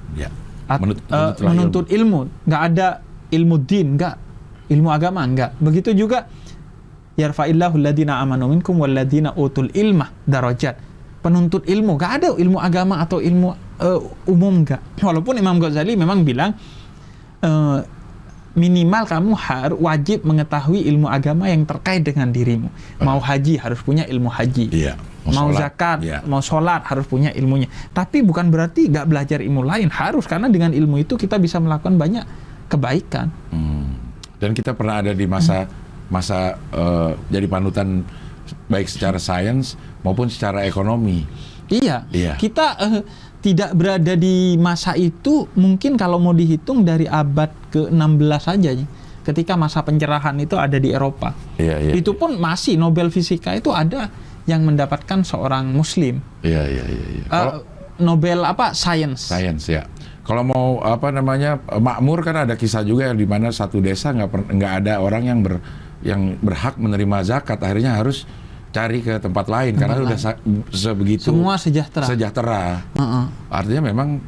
Menuntut ilmu, nggak ada ilmu din, nggak ilmu agama, nggak. Begitu juga yarfa'illahu alladhina amanu minkum walladhina utul ilma darajat. Penuntut ilmu, nggak ada ilmu agama atau ilmu umum, nggak. Walaupun Imam Ghazali memang bilang minimal kamu harus wajib mengetahui ilmu agama yang terkait dengan dirimu. Mau haji harus punya ilmu haji. Mau zakat, mau sholat harus punya ilmunya. Tapi bukan berarti nggak belajar ilmu lain, harus, karena dengan ilmu itu kita bisa melakukan banyak kebaikan. Dan kita pernah ada di masa jadi panutan baik secara sains maupun secara ekonomi. Iya. Kita tidak berada di masa itu, mungkin kalau mau dihitung dari abad ke-16 saja, ketika masa pencerahan itu ada di Eropa. Itu pun masih Nobel Fisika itu ada yang mendapatkan seorang Muslim. Nobel Science. Kalau mau makmur kan ada kisah juga yang di mana satu desa nggak ada orang yang berhak menerima zakat, akhirnya harus cari ke tempat lain karena udah sebegitu semua sejahtera. Artinya memang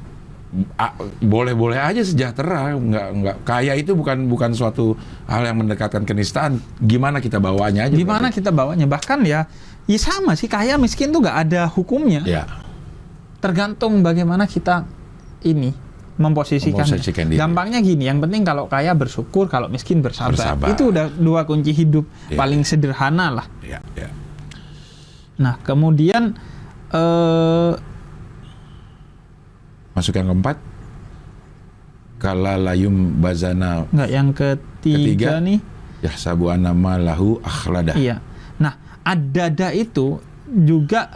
boleh-boleh aja sejahtera, nggak kaya itu bukan suatu hal yang mendekatkan kenistaan. Gimana kita bawanya aja? Gimana kita bawanya? Bahkan ya sama sih, kaya miskin tuh nggak ada hukumnya. Tergantung bagaimana kita memposisikan. Gampangnya gini, yang penting kalau kaya bersyukur, kalau miskin bersabar. Itu udah dua kunci hidup paling sederhana lah. Nah, kemudian masuk yang keempat, kala layum bazana. Enggak, yang ketiga nih. Yahsabu anna ma lahu akhlada. Iya. Nah, ad-dada itu juga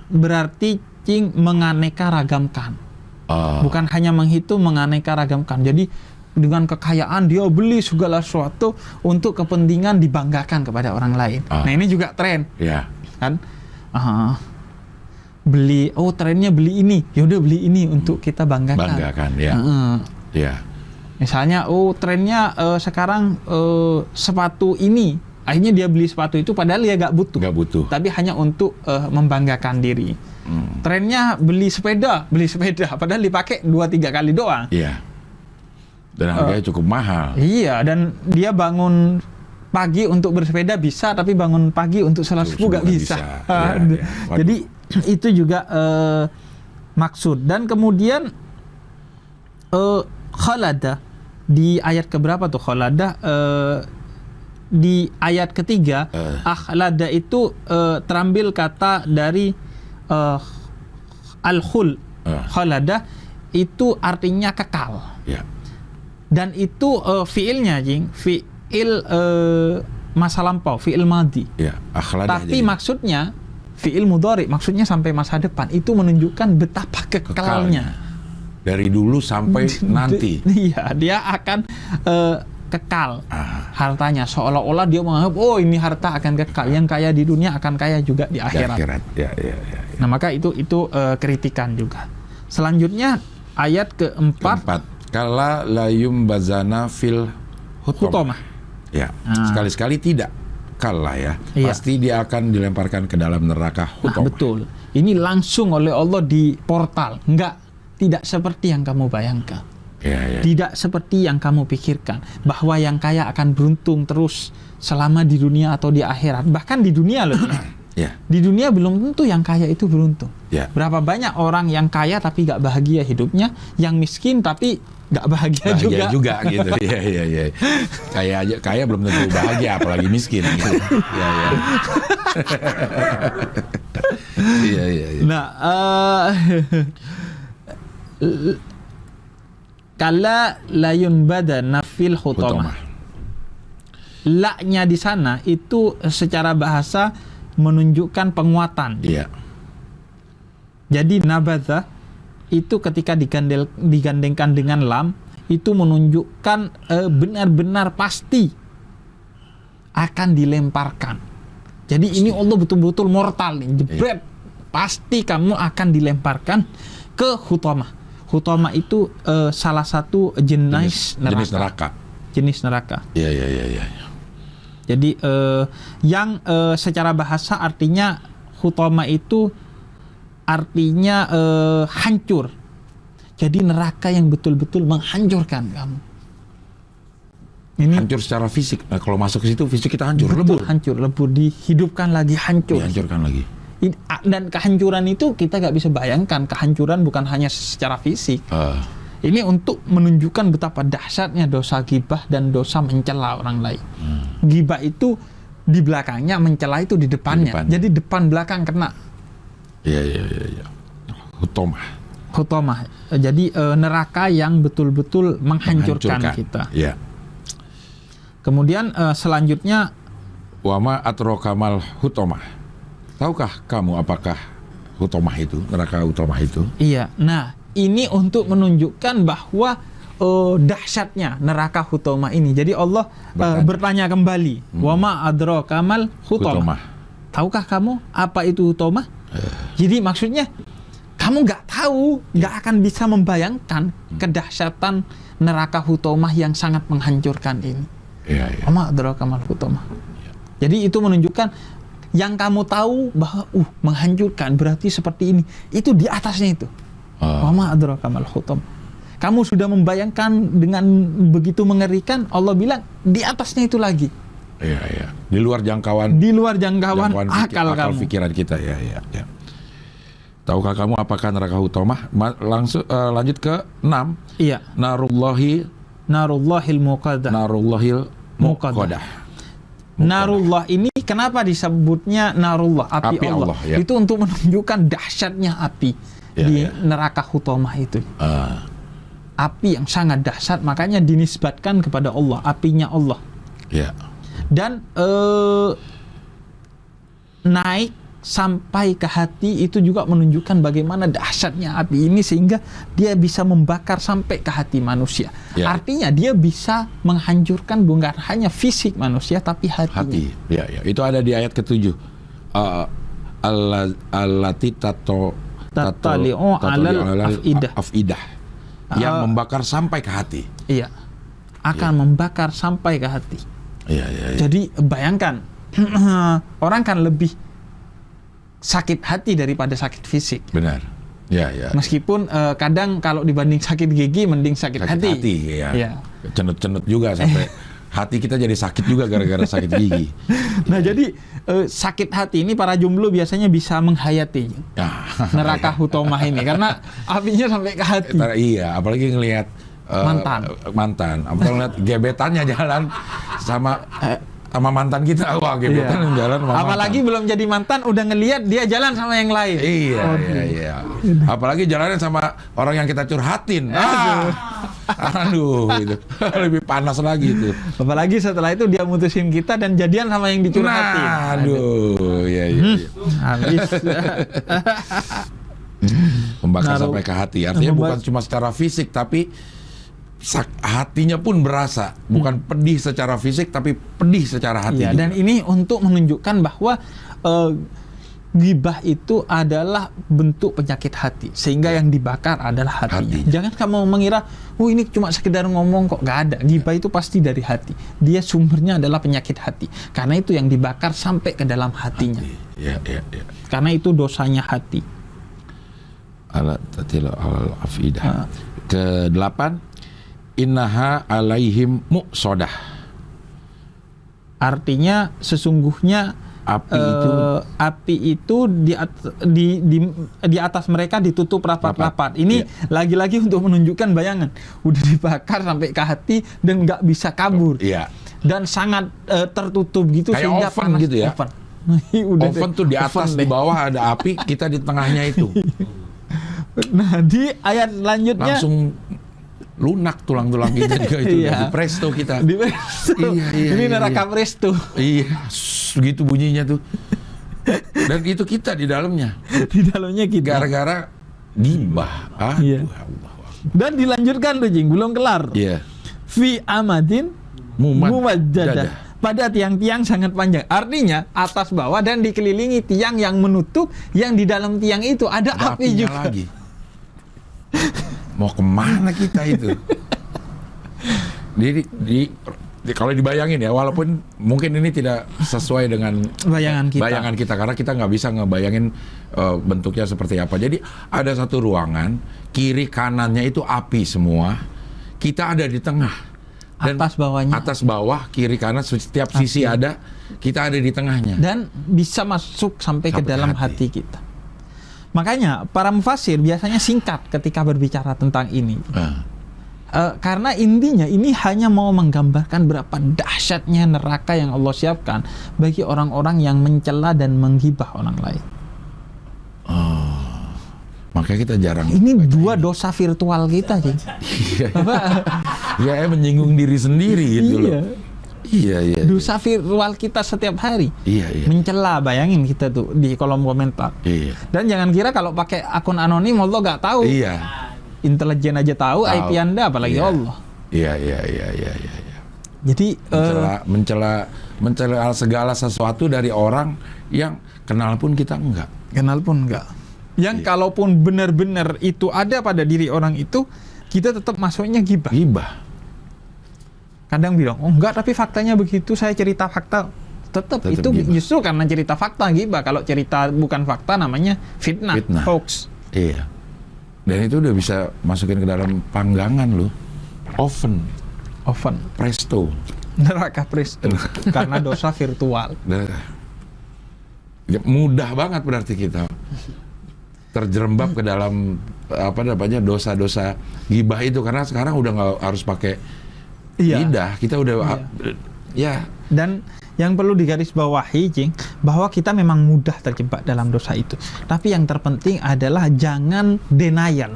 berarti menganeka ragamkan. Bukan hanya menghitung, menganeka ragamkan. Jadi dengan kekayaan dia beli segala sesuatu untuk kepentingan dibanggakan kepada orang lain. Nah, ini juga tren. Kan? Beli, trennya beli ini. Ya udah beli ini untuk kita banggakan. Misalnya, trennya sekarang sepatu ini. Akhirnya dia beli sepatu itu padahal dia nggak butuh. Tapi hanya untuk membanggakan diri. Trennya beli sepeda, padahal dipakai 2-3 kali doang. Dan harganya cukup mahal. Dan dia bangun pagi untuk bersepeda bisa, tapi bangun pagi untuk sholat subuh nggak bisa. Jadi itu juga maksud. Dan kemudian khalada di ayat keberapa tuh khalada? Di ayat ketiga, akhlada itu terambil kata dari al-khul. Khalada itu artinya kekal. Dan itu fiilnya, fiil masa lampau, fiil madi. Tapi maksudnya fiil mudhari, maksudnya sampai masa depan. Itu menunjukkan betapa kekalnya. Dari dulu sampai nanti. Dia akan kekal hartanya, seolah-olah dia menganggap ini harta akan kekal, yang kaya di dunia akan kaya juga di akhirat. Nah, maka itu kritikan juga. Selanjutnya ayat keempat, kala layum bazana fil hutomah. Sekali-sekali tidak kalah pasti dia akan dilemparkan ke dalam neraka hutomah. Betul. Ini langsung oleh Allah di portal. Enggak, tidak seperti yang kamu bayangkan. Tidak seperti yang kamu pikirkan, bahwa yang kaya akan beruntung terus selama di dunia atau di akhirat. Bahkan di dunia loh. Di dunia belum tentu yang kaya itu beruntung. Berapa banyak orang yang kaya tapi gak bahagia hidupnya, yang miskin tapi gak bahagia juga gitu. Iya. Kaya belum tentu bahagia, apalagi miskin. Gitu. Iya. Nah, kala layun badana fil hutamah. La-nya di sana itu secara bahasa menunjukkan penguatan. Iya. Jadi nabadha itu ketika digandengkan dengan lam itu menunjukkan benar-benar pasti akan dilemparkan. Jadi ini Allah betul-betul mortal nih, jebret. Pasti kamu akan dilemparkan ke hutamah. Hutamah itu salah satu jenis neraka. Iya. Jadi yang secara bahasa artinya hutamah itu artinya hancur. Jadi neraka yang betul-betul menghancurkan kamu. Ini hancur secara fisik. Nah, kalau masuk ke situ fisik kita hancur, lebur, dihidupkan lagi, dihancurkan lagi. Dan kehancuran itu kita nggak bisa bayangkan. Kehancuran bukan hanya secara fisik. Ini untuk menunjukkan betapa dahsyatnya dosa ghibah dan dosa mencela orang lain. Ghibah itu di belakangnya, mencela itu di depannya. Jadi depan belakang kena. Iya. Hutamah. Jadi neraka yang betul-betul menghancurkan kita. Iya. Kemudian selanjutnya wama atrokamal hutamah. Tahukah kamu apakah hutamah itu, neraka hutamah itu? Iya. Nah, ini untuk menunjukkan bahwa dahsyatnya neraka hutamah ini. Jadi Allah bertanya kembali, wama atrokamal hutamah. Tahukah kamu apa itu hutamah? Jadi maksudnya kamu nggak tahu, nggak akan bisa membayangkan kedahsyatan neraka hutamah yang sangat menghancurkan ini. Wama atrokamal hutamah. Jadi itu menunjukkan yang kamu tahu bahwa menghancurkan berarti seperti ini. Itu di atasnya itu. Wama atrokamal hutamah. Kamu sudah membayangkan dengan begitu mengerikan, Allah bilang di atasnya itu lagi. Iya. Di luar jangkauan akal kamu. Pikiran kita. Ya. Tahukah kamu apakah neraka hutamah? Langsung lanjut ke 6. Iya. Narullahil muqaddah. Narullah ini kenapa disebutnya narullah, api Allah? Ya. Itu untuk menunjukkan dahsyatnya api di neraka hutamah itu. Api yang sangat dahsyat, makanya dinisbatkan kepada Allah, apinya Allah. Ya. Dan naik sampai ke hati itu juga menunjukkan bagaimana dahsyatnya api ini, sehingga dia bisa membakar sampai ke hati manusia. Artinya dia bisa menghancurkan bukan hanya fisik manusia tapi hati. Ya. Itu ada di ayat ke-7. Allati tatali'u alal afidah. Yang membakar sampai ke hati. Iya. Akan membakar sampai ke hati. Iya. Jadi bayangkan orang kan lebih sakit hati daripada sakit fisik. Benar. Ya. Meskipun kadang kalau dibanding sakit gigi mending sakit hati. Ya. Cenut-cenut juga sampai hati kita jadi sakit juga gara-gara sakit gigi. Nah, jadi sakit hati ini para jomblo biasanya bisa menghayati neraka hutamah ini karena apinya sampai ke hati. Iya, apalagi ngelihat mantan. Apalagi ngelihat gebetannya jalan sama mantan kita. Wah, gebetan jalan sama apalagi mantan. Belum jadi mantan udah ngelihat dia jalan sama yang lain. Iya. Apalagi jalannya sama orang yang kita curhatin. Aduh, itu lebih panas lagi itu. Apalagi setelah itu dia mutusin kita dan jadian sama yang dicurhatin. Iya. Habis. Membakar sampai ke hati. Artinya bukan cuma secara fisik, tapi hatinya pun berasa. Bukan pedih secara fisik, tapi pedih secara hati. Dan ini untuk menunjukkan bahwa Ghibah itu adalah bentuk penyakit hati, sehingga yang dibakar adalah hatinya. Jangan kamu mengira, oh ini cuma sekedar ngomong kok. Nggak ada. Ghibah itu pasti dari hati. Dia sumbernya adalah penyakit hati. Karena itu yang dibakar sampai ke dalam hatinya. Ya. Karena itu dosanya hati. Ala tatila alal afidah. Ke-8, innaha alaihim muqsadah. Artinya sesungguhnya api itu di atas mereka ditutup rapat-rapat. Ini lagi-lagi untuk menunjukkan bayangan, udah dibakar sampai ke hati dan nggak bisa kabur. Iya. Dan sangat tertutup gitu, kayak sehingga oven panas. gitu ya. Oven tuh di atas, di bawah ada api, kita di tengahnya itu. Nah, di ayat selanjutnya langsung lunak tulang-tulang kita juga itu. Di presto kita. Di presto. Ini neraka presto. Iya, gitu bunyinya tuh. Dan itu kita di dalamnya. Di dalamnya kita. Gara-gara ghibah. Iya. Dan dilanjutkan tuh, Jing, belum kelar. Iya. Fi amadin mumaddadah. Pada tiang-tiang sangat panjang. Artinya atas bawah dan dikelilingi tiang yang menutup, yang di dalam tiang itu ada api juga. Lagi. Mau kemana kita itu? Kalau dibayangin ya, walaupun mungkin ini tidak sesuai dengan bayangan kita karena kita nggak bisa ngebayangin bentuknya seperti apa. Jadi ada satu ruangan, kiri kanannya itu api semua, kita ada di tengah. Dan atas bawah, kiri kanan, setiap sisi ada, kita ada di tengahnya. Dan bisa masuk sampai ke dalam hati kita. Makanya para mufassir biasanya singkat ketika berbicara tentang ini. Karena intinya ini hanya mau menggambarkan berapa dahsyatnya neraka yang Allah siapkan bagi orang-orang yang mencela dan menggibah orang lain. Makanya kita jarang. Ini dua dosa virtual kita, Cing. Ya, menyinggung diri sendiri gitu loh. Iya. Dosa virtual kita setiap hari. Iya. Mencela, bayangin kita tuh di kolom komentar. Iya. Dan jangan kira kalau pakai akun anonim Allah nggak tahu. Iya. Intelijen aja tahu IP Anda, apalagi Allah. Iya. Jadi mencela segala sesuatu dari orang yang kenal pun kita enggak. Yang kalaupun benar-benar itu ada pada diri orang itu, kita tetap masuknya ghibah. Kadang bilang, oh enggak, tapi faktanya begitu, saya cerita fakta. Tetap itu gibah. Justru karena cerita fakta ghibah. Kalau cerita bukan fakta namanya fitnah. Hoax. Iya. Dan itu udah bisa masukin ke dalam panggangan loh. Oven. Presto. Neraka presto. Karena dosa virtual. Mudah banget berarti kita terjerembab ke dalam dosa-dosa ghibah itu, karena sekarang udah nggak harus pakai lidah, kita udah Dan yang perlu digarisbawahi, Jing, bahwa kita memang mudah terjebak dalam dosa itu. Tapi yang terpenting adalah jangan denial,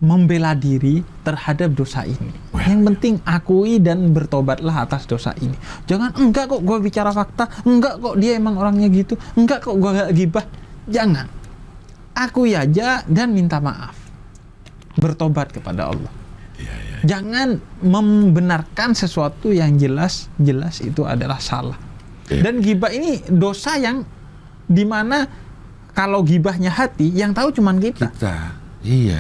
membela diri terhadap dosa ini. Yang penting akui dan bertobatlah atas dosa ini. Jangan, enggak kok gue bicara fakta, enggak kok dia emang orangnya gitu, enggak kok gue gak gibah. Jangan. Akui aja dan minta maaf. Bertobat kepada Allah. Jangan membenarkan sesuatu yang jelas itu adalah salah. Dan ghibah ini dosa yang dimana kalau ghibahnya hati, yang tahu cuman kita. Iya.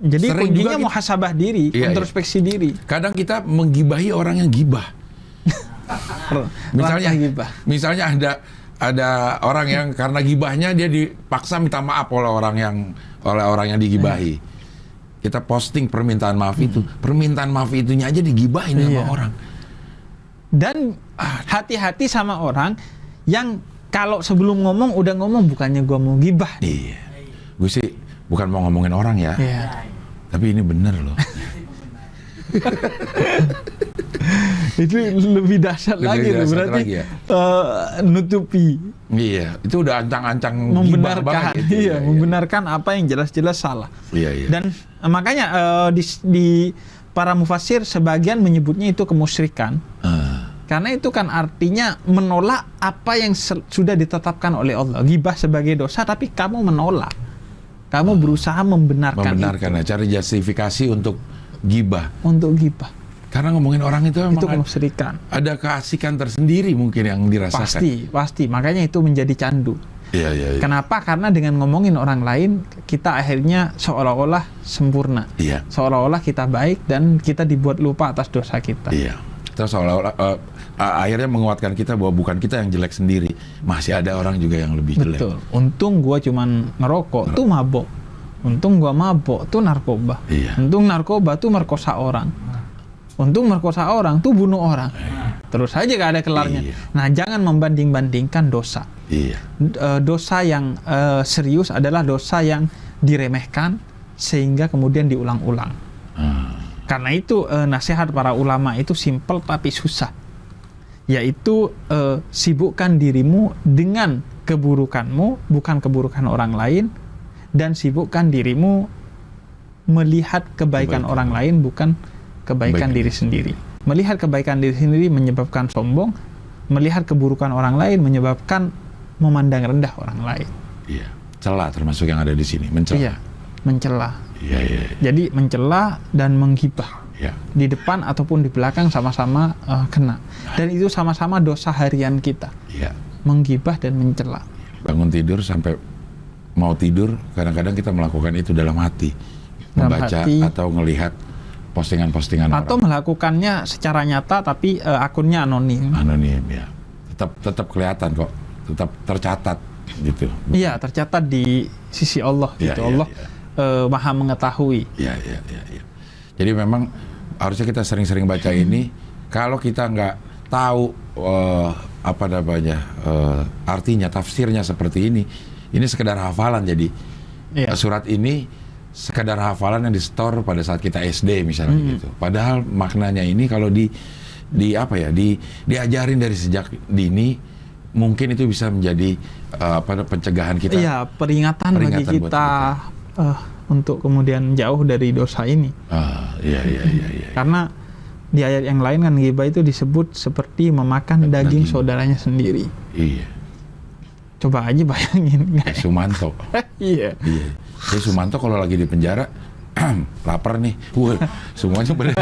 Jadi kuncinya muhasabah diri, introspeksi diri. Kadang kita menggibahi orang yang gibah. Misalnya ada orang yang karena gibahnya dia dipaksa minta maaf oleh orang yang digibahi. Kita posting permintaan maaf itu, permintaan maaf itunya aja digibahin sama orang. Dan hati-hati sama orang yang kalau sebelum ngomong udah ngomong bukannya gua mau gibah. Iya. Gue sih bukan mau ngomongin orang ya. Tapi ini bener loh. Itu lebih dahsyat lagi tuh, berarti nutupi. Iya, itu udah ancang-ancang membenarkan, membenarkan apa yang jelas-jelas salah. Iya. Dan makanya di para mufassir sebagian menyebutnya itu kemusyrikan. Karena itu kan artinya menolak apa yang sudah ditetapkan oleh Allah. Ghibah sebagai dosa, tapi kamu menolak. Kamu berusaha membenarkan itu. Cari justifikasi untuk ghibah. Karena ngomongin orang itu memang itu kemusyrikan. Ada keasikan tersendiri mungkin yang dirasakan. Pasti. Makanya itu menjadi candu. Iya. Kenapa? Karena dengan ngomongin orang lain, kita akhirnya seolah-olah sempurna. Iya. Seolah-olah kita baik dan kita dibuat lupa atas dosa kita. Iya. Kita seolah-olah akhirnya menguatkan kita bahwa bukan kita yang jelek sendiri. Masih ada orang juga yang lebih jelek. Betul. Untung gua cuman ngerokok, tuh mabok. Untung gua mabok, tuh narkoba. Iya. Untung narkoba tuh merkosa orang. Untung merkosa orang tuh bunuh orang. Terus aja gak ada kelarnya. Iya. Nah, jangan membanding-bandingkan dosa. Iya. Dosa yang serius adalah dosa yang diremehkan sehingga kemudian diulang-ulang. Karena itu nasihat para ulama itu simpel tapi susah, yaitu sibukkan dirimu dengan keburukanmu, bukan keburukan orang lain, dan sibukkan dirimu melihat kebaikan orang lain, bukan kebaikan diri sendiri. Melihat kebaikan diri sendiri menyebabkan sombong, melihat keburukan orang lain menyebabkan memandang rendah orang lain. Iya. Celah termasuk yang ada di sini, mencela. Iya, mencela. Iya. Jadi mencela dan menggibah. Iya. Di depan ataupun di belakang sama-sama kena. Dan itu sama-sama dosa harian kita. Iya. Menggibah dan mencela. Bangun tidur sampai mau tidur, kadang-kadang kita melakukan itu dalam hati. Membaca atau ngelihat postingan-postingan atau orang. Melakukannya secara nyata tapi akunnya anonim. Anonim, ya. Tetap kelihatan kok. Tetap tercatat gitu. Iya, tercatat di sisi Allah gitu. Allah Maha mengetahui. Iya. Jadi memang harusnya kita sering-sering baca ini. Kalau kita nggak tahu artinya, tafsirnya seperti ini sekedar hafalan. Jadi surat ini sekedar hafalan yang di-store pada saat kita SD misalnya gitu. Padahal maknanya ini kalau diajarin dari sejak dini, mungkin itu bisa menjadi pencegahan kita. Iya, peringatan bagi kita untuk kemudian jauh dari dosa ini. Iya. Karena di ayat yang lain kan ghibah itu disebut seperti memakan daging saudaranya sendiri. Iya. Coba aja bayangin. Sumanto. Iya. Jadi Sumanto kalau lagi di penjara, lapar nih, semuanya bener.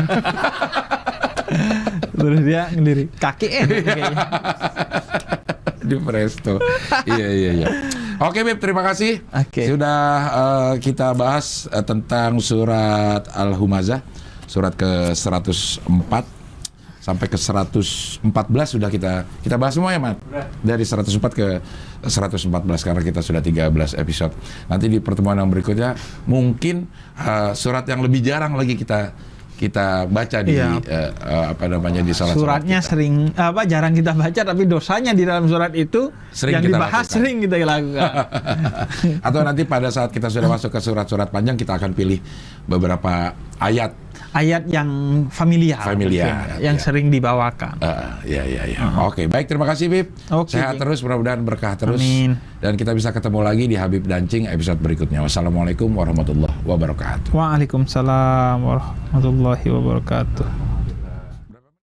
Terus dia ngelirik kaki kayaknya. Di Presto. Iya. Oke Bib, terima kasih. Sudah kita bahas tentang surat Al-Humazah, surat ke-104 sampai ke 114 sudah kita bahas semua ya, Mat. Dari 104 ke 114 karena kita sudah 13 episode. Nanti di pertemuan yang berikutnya mungkin surat yang lebih jarang lagi kita baca di di salah suratnya sering jarang kita baca, tapi dosanya di dalam surat itu sering yang dibahas lakukan. Sering kita lakukan. Atau nanti pada saat kita sudah masuk ke surat-surat panjang, kita akan pilih beberapa ayat yang familiar yang sering dibawakan. Oke, baik, terima kasih Bib. Sehat terus, mudah-mudahan berkah terus. Amin. Dan kita bisa ketemu lagi di Habib Dancing episode berikutnya. Wassalamualaikum warahmatullahi wabarakatuh. Waalaikumsalam warahmatullahi wabarakatuh.